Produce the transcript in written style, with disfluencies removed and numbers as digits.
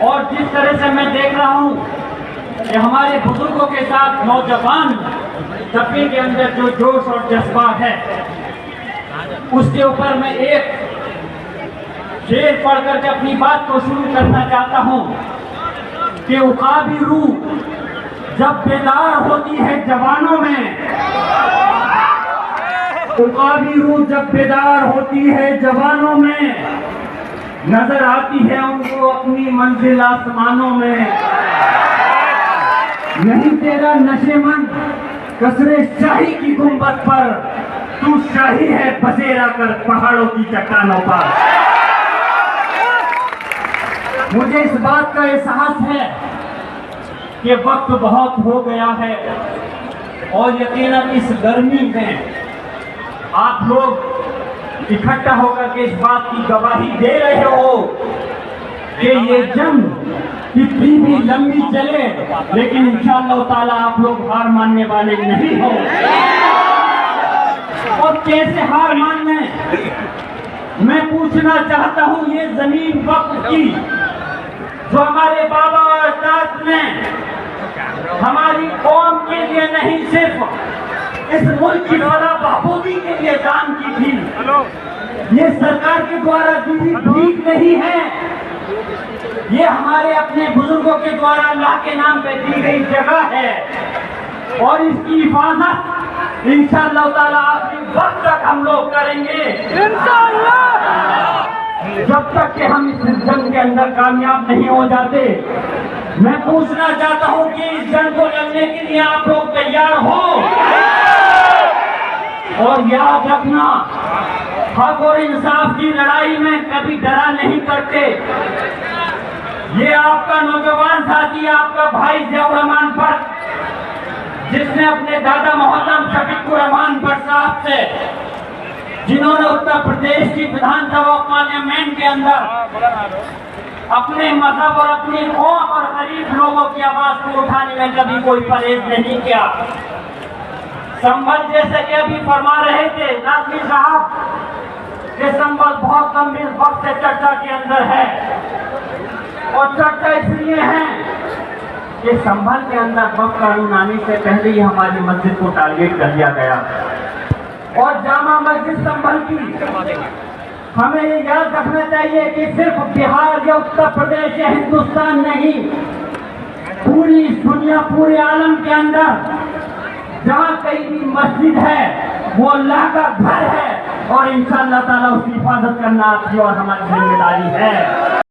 और जिस तरह से मैं देख रहा हूँ कि हमारे बुजुर्गों के साथ नौजवान तबके के अंदर जो जोश और जज्बा है, उसके ऊपर मैं एक शेर पढ़ करके अपनी बात को शुरू करना चाहता हूँ कि उकाबी रूह जब बेदार होती है जवानों में, उकाबी रूह जब बेदार होती है जवानों में, नजर आती है उनको अपनी मंजिल आसमानों में। नहीं तेरा नशेमंद कसरे शाही की गुंबद पर, तू शाही है बसेरा कर पहाड़ों की चट्टानों पर। मुझे इस बात का एहसास है कि वक्त बहुत हो गया है और यकीनन इस गर्मी में आप लोग इकट्ठा होकर के इस बात की गवाही दे रहे हो कि ये जंग कितनी भी लंबी चले, लेकिन इंशाअल्लाह ताला आप लोग हार मानने वाले नहीं हो। और कैसे हार मानने, मैं पूछना चाहता हूं, ये जमीन वक्त की जो हमारे बाबा और अजदाद ने हमारी कौम के लिए नहीं, सिर्फ इस मुल्क की फलाह बहबूदी के लिए दान की थी, ये सरकार के द्वारा दी भीख नहीं है, ये हमारे अपने बुजुर्गों के द्वारा अल्लाह के नाम पे दी गई जगह है। और इसकी हिफाजत इंशाअल्लाह ताला आखिरी वक्त तक हम लोग करेंगे, जब तक कि हम इस जंग के अंदर कामयाब नहीं हो जाते। मैं पूछना चाहता हूं कि इस जंग को लड़ने के लिए आप लोग तैयार हो? और याद रखना, हक और इंसाफ की लड़ाई में कभी डरा नहीं करते। ये आपका नौजवान साथी, आपका भाई जियाउर रहमान भट्ट, जिसने अपने दादा मोहतरम शफीकुर रहमान भट्ट साहब से, जिन्होंने उत्तर प्रदेश की विधानसभा पार्लियामेंट के अंदर अपने मजहब और अपनी कौम और गरीब लोगों की आवाज को उठाने में कभी कोई परहेज नहीं किया। संभल जैसे कि अभी फरमा रहे थे नाज़मी साहब, ये संभल बहुत गंभीर वक्त से चर्चा के अंदर है। और चर्चा इसलिए है कि संभल के अंदर बम कानून आने से पहले ही हमारी मस्जिद को टारगेट कर दिया गया। और जामा मस्जिद संभल की हमें ये याद रखना चाहिए कि सिर्फ बिहार या उत्तर प्रदेश या हिंदुस्तान नहीं, पूरी दुनिया, पूरे आलम के अंदर जहाँ कहीं भी मस्जिद है वो अल्लाह का घर है और इंशाअल्लाह ताला उसकी हिफाजत करना आपकी और हमारी जिम्मेदारी है।